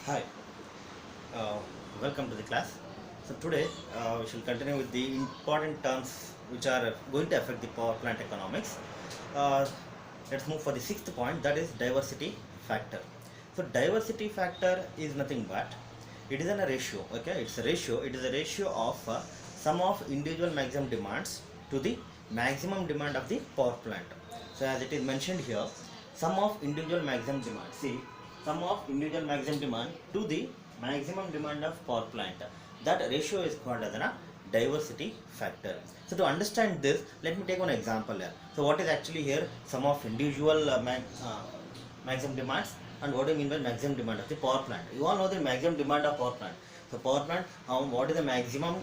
Hi, uh, welcome to the class. So today we shall continue with the important terms which are going to affect the power plant economics. Uh, let's move for the sixth point, that is diversity factor. So diversity factor is nothing but it is a ratio. Okay, it's a ratio. It is a ratio of sum of individual maximum demands to the maximum demand of the power plant. So as it is mentioned here, sum of individual maximum demand. See, sum of individual maximum demand to the maximum demand of power plant. That ratio is called as a diversity factor. So to understand this, let me take one example here. So what is actually here sum of individual maximum demands, and what do you mean by maximum demand of the power plant? You all know the maximum demand of power plant. So power plant, what is the maximum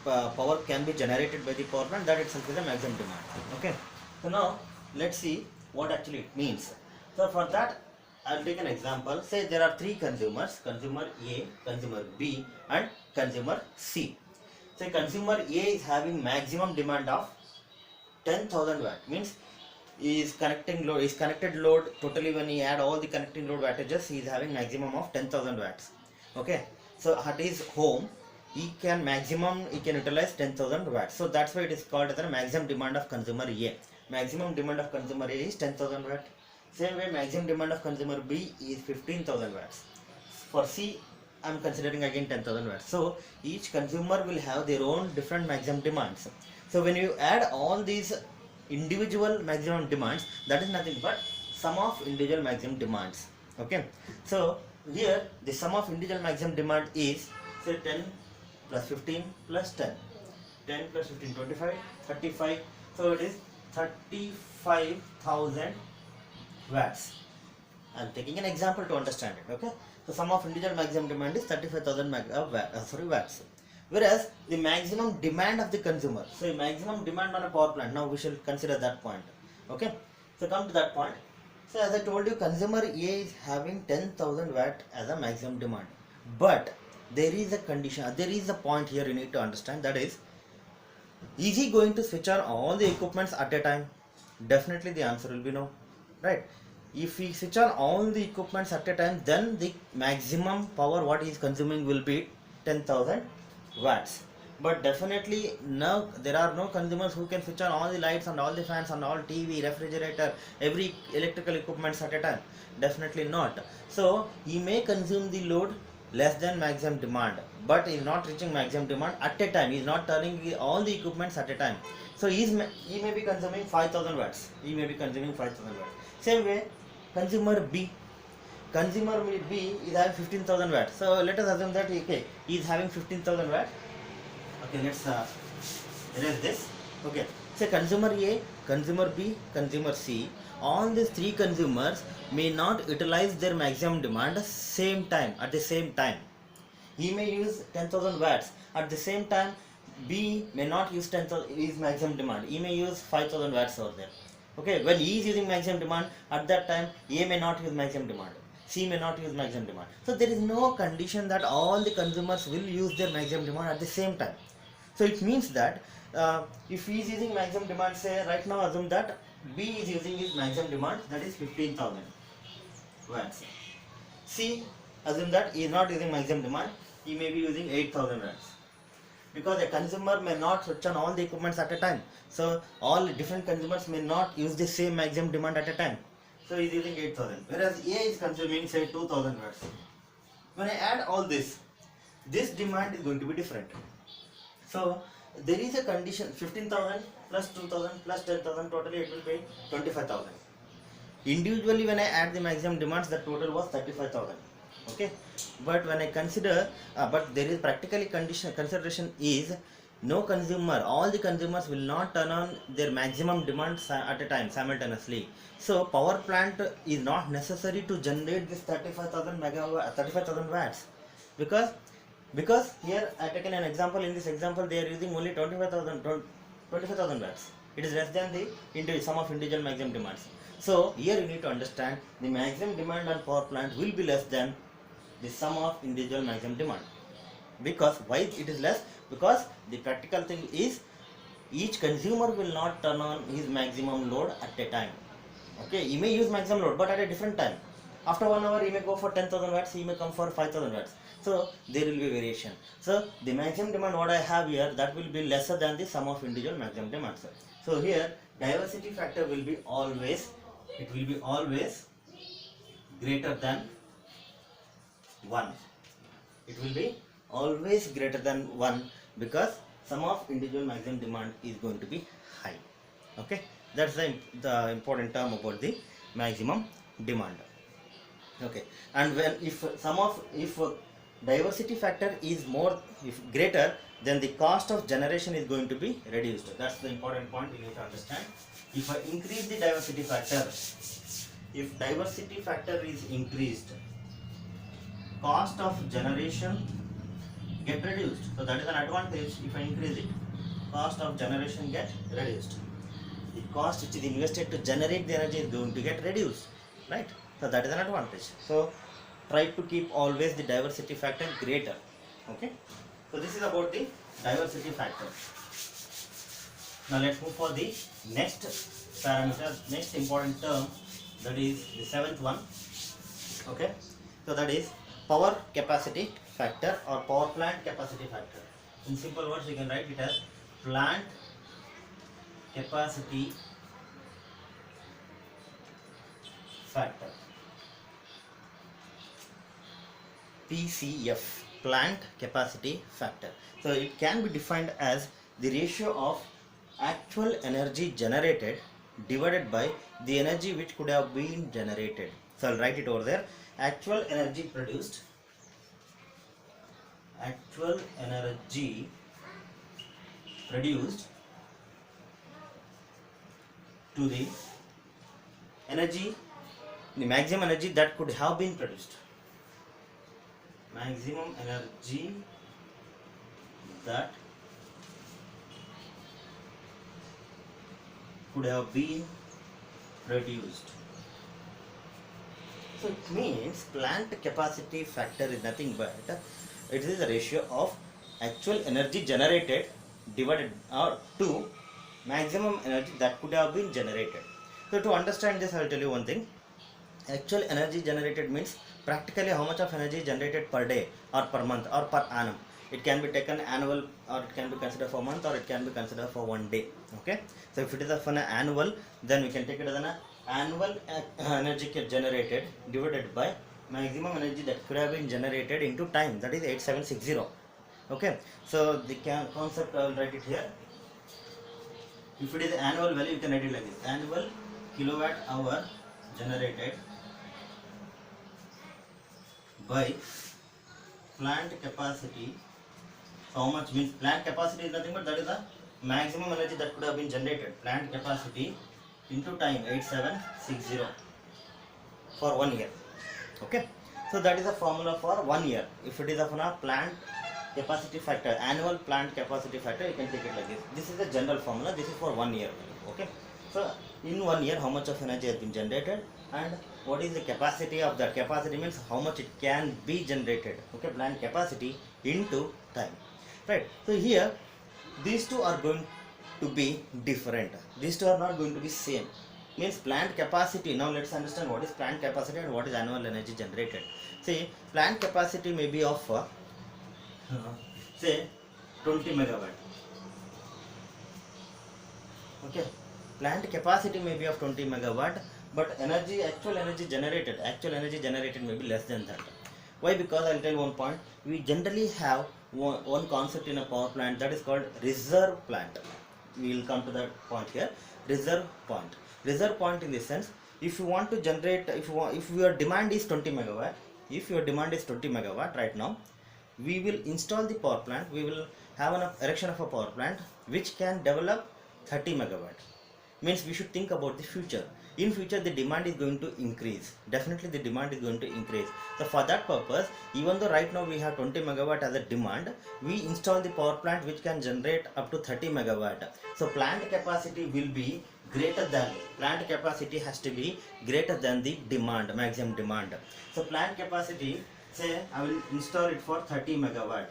power can be generated by the power plant, that itself is a maximum demand. Okay. So now let's see what actually it means. So for that I'll take an example. Say there are three consumers, consumer A, consumer B and consumer C. Say consumer A is having maximum demand of 10,000 watt, means is connected load totally. When he add all the connecting load wattages, he is having maximum of 10,000 watts. Okay, so at his home he can utilize 10,000 watts. So that's why it is called as the maximum demand of consumer A. Maximum demand of consumer A is 10,000 watt. Same way maximum demand of consumer B is 15,000 watts. For C I am considering again 10,000 watts. So each consumer will have their own different maximum demands. So when you add all these individual maximum demands, that is nothing but sum of individual maximum demands. Okay, so here the sum of individual maximum demand is, say, 10 plus 15 plus 10, 10 plus 15 25, 35. So it is 35,000 watts. I am taking an example to understand it. Okay, so sum of individual maximum demand is 35,000 watts. Whereas the maximum demand of the consumer, so maximum demand on a power plant, now we shall consider that point. Okay, so come to that point. So as I told you, consumer A is having 10,000 watt as a maximum demand, but there is a condition, there is a point here you need to understand, that is he going to switch on all the equipments at a time? Definitely the answer will be no, right? If we switch on all the equipments at a time, then the maximum power what he is consuming will be 10,000 watts. But definitely now there are no consumers who can switch on all the lights and all the fans and all TV, refrigerator, every electrical equipments at a time. Definitely not. So he may consume the load less than maximum demand, but he is not reaching maximum demand at a time. He is not turning all the equipments at a time. So he may be consuming 5,000 watts. He may be consuming 5,000 watts. Same way, consumer B. Consumer B is having 15,000 watts. So let us assume that okay, he is having 15,000 watts. Okay, let's erase this. Okay, so consumer A, consumer B, consumer C, all these three consumers may not utilize their maximum demand at the same time. He may use 10,000 watts. At the same time, B may not use 10,000 his maximum demand. He may use 5,000 watts over there. Okay, when he is using maximum demand, at that time A may not use maximum demand, C may not use maximum demand. So there is no condition that all the consumers will use their maximum demand at the same time. So it means that if he is using maximum demand, say right now assume that B is using his maximum demand, that is 15,000 watts. C, assume that he is not using maximum demand, he may be using 8,000 watts. Because a consumer may not switch on all the equipments at a time. So all different consumers may not use the same maximum demand at a time. So he is using 8,000. Whereas A is consuming, say, 2,000 watts. When I add all this demand is going to be different. So there is a condition, 15,000 plus 2,000 plus 10,000, totally it will be 25,000. Individually when I add the maximum demands, the total was 35,000. Okay, but when I consider, but there is practically consideration is no consumer, all the consumers will not turn on their maximum demand at a time simultaneously. So power plant is not necessary to generate this 35,000 watts, because here I taken an example. In this example they are using only 25,000 watts. It is less than the sum of individual maximum demands. So here you need to understand the maximum demand on power plant will be less than the sum of individual maximum demand. Because why it is less? Because the practical thing is each consumer will not turn on his maximum load at a time. Okay, he may use maximum load but at a different time. After 1 hour, he may go for 10,000 watts, he may come for 5,000 watts. So there will be variation. So the maximum demand what I have here, that will be lesser than the sum of individual maximum demands. So here diversity factor will be always, it will be always greater than 1. It will be always greater than 1 because sum of individual maximum demand is going to be high. Okay, that's the important term about the maximum demand. Okay, and when if diversity factor is more, if greater, then the cost of generation is going to be reduced. That's the important point you need to understand. If I increase the diversity factor, if diversity factor is increased, cost of generation get reduced. So that is an advantage. If I increase it, cost of generation get reduced. The cost which is invested to generate the energy is going to get reduced, right? So that is an advantage. So try to keep always the diversity factor greater. Okay, so this is about the diversity factor. Now let's move for the next parameter, next important term, that is the 7th one. Okay, so that is power capacity factor or power plant capacity factor. In simple words, you can write it as plant capacity factor. PCF, plant capacity factor. So it can be defined as the ratio of actual energy generated divided by the energy which could have been generated. So I'll write it over there. Actual energy produced, actual energy produced to the energy, the maximum energy that could have been produced. Maximum energy that could have been produced. So it means plant capacity factor is nothing but it is the ratio of actual energy generated divided or to maximum energy that could have been generated. So to understand this, I will tell you one thing. Actual energy generated means practically how much of energy is generated per day or per month or per annum. It can be taken annual, or it can be considered for a month, or it can be considered for 1 day. Okay, so if it is for an annual, then we can take it as an annual energy generated divided by maximum energy that could have been generated into time, that is 8760. Okay, so the concept I will write it here. If it is annual value, you can write it like this: annual kilowatt hour generated by plant capacity. How much means plant capacity is nothing but that is the maximum energy that could have been generated. Plant capacity into time 8760 for 1 year. Okay, so that is a formula for 1 year. If it is a plant capacity factor, annual plant capacity factor, you can take it like this. This is the general formula. This is for 1 year. Okay, so in 1 year how much of energy has been generated and what is the capacity of that. Capacity means how much it can be generated. Okay, plant capacity into time, right? So here these two are going to be different. These two are not going to be same. Means plant capacity. Now let's understand what is plant capacity and what is annual energy generated. See, plant capacity may be of say 20 megawatt. Okay, plant capacity may be of 20 megawatt, but energy, actual energy generated may be less than that. Why? Because I'll tell you one point. We generally have one concept in a power plant, that is called reserve plant. We will come to that point here. Reserve point. Reserve point in the sense, if you want to generate, if your demand is 20 megawatt, if your demand is 20 megawatt right now, we will install the power plant. We will have an erection of a power plant which can develop 30 megawatt. Means we should think about the future. In future the demand is going to increase. Definitely the demand is going to increase. So for that purpose, even though right now we have 20 megawatt as a demand, we install the power plant which can generate up to 30 megawatt. So plant capacity will be greater than, plant capacity has to be greater than the demand, maximum demand. So plant capacity, say I will install it for 30 megawatt.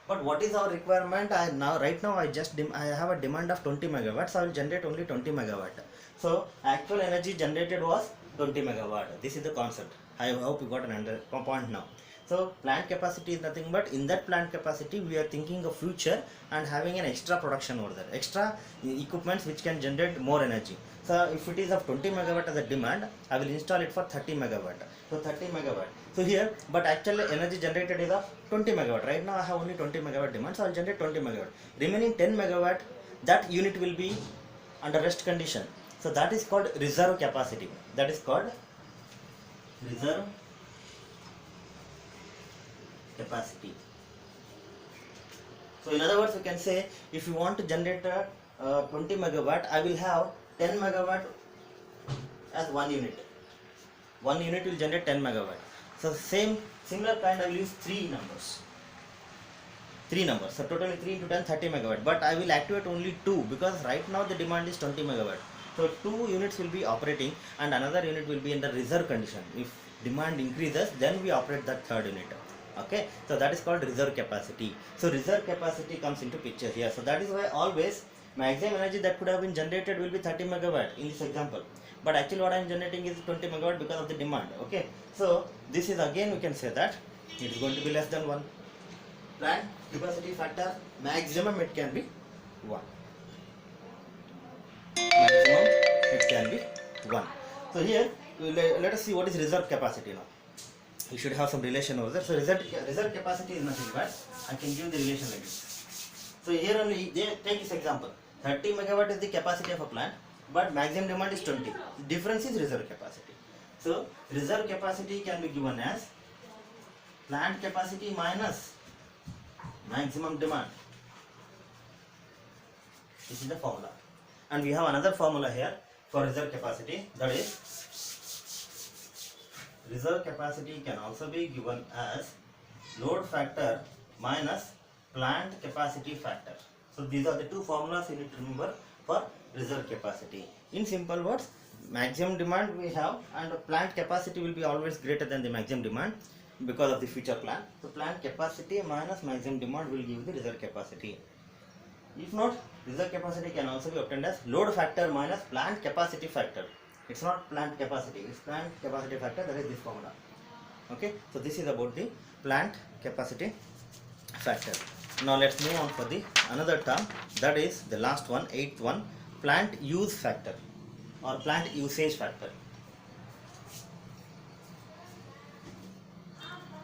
But what is our requirement? Right now I have a demand of 20 megawatts. So I will generate only 20 megawatt. So actual energy generated was 20 megawatt. This is the concept. I hope you got an point now. So plant capacity is nothing but in that plant capacity we are thinking of future and having an extra production over there, extra equipments which can generate more energy. So if it is of 20 megawatt as a demand, I will install it for 30 megawatt. So 30 megawatt. So here, but actually energy generated is of 20 megawatt. Right now I have only 20 megawatt demand, so I will generate 20 megawatt. Remaining 10 megawatt, that unit will be under rest condition. So that is called reserve capacity. That is called reserve capacity. So in other words, we can say if you want to generate 20 megawatt, I will have 10 megawatt as one unit. One unit will generate 10 megawatt. So similar kind I will use three numbers. So totally 3 into 10, 30 megawatt. But I will activate only 2 because right now the demand is 20 megawatt. So 2 units will be operating and another unit will be in the reserve condition. If demand increases, then we operate that third unit. Okay, so that is called reserve capacity. So reserve capacity comes into picture here. So that is why always maximum energy that could have been generated will be 30 megawatt in this example. But actually what I am generating is 20 megawatt because of the demand. Okay, so this is again we can say that it is going to be less than 1. Plant capacity factor maximum it can be 1. Maximum it can be 1. So here let us see what is reserve capacity now. You should have some relation over there. So reserve capacity is nothing but I can give the relation like this. So here only take this example. 30 megawatt is the capacity of a plant, but maximum demand is 20. The difference is reserve capacity. So reserve capacity can be given as plant capacity minus maximum demand. This is the formula. And we have another formula here for reserve capacity, that is reserve capacity can also be given as load factor minus plant capacity factor. So these are the two formulas you need to remember for reserve capacity. In simple words, maximum demand we have and plant capacity will be always greater than the maximum demand because of the future plan. So plant capacity minus maximum demand will give the reserve capacity. If not, reserve capacity can also be obtained as load factor minus plant capacity factor. It's not plant capacity, it's plant capacity factor, that is this formula. Okay, so this is about the plant capacity factor. Now let's move on for the another term, that is the last one, 8th one, plant use factor or plant usage factor.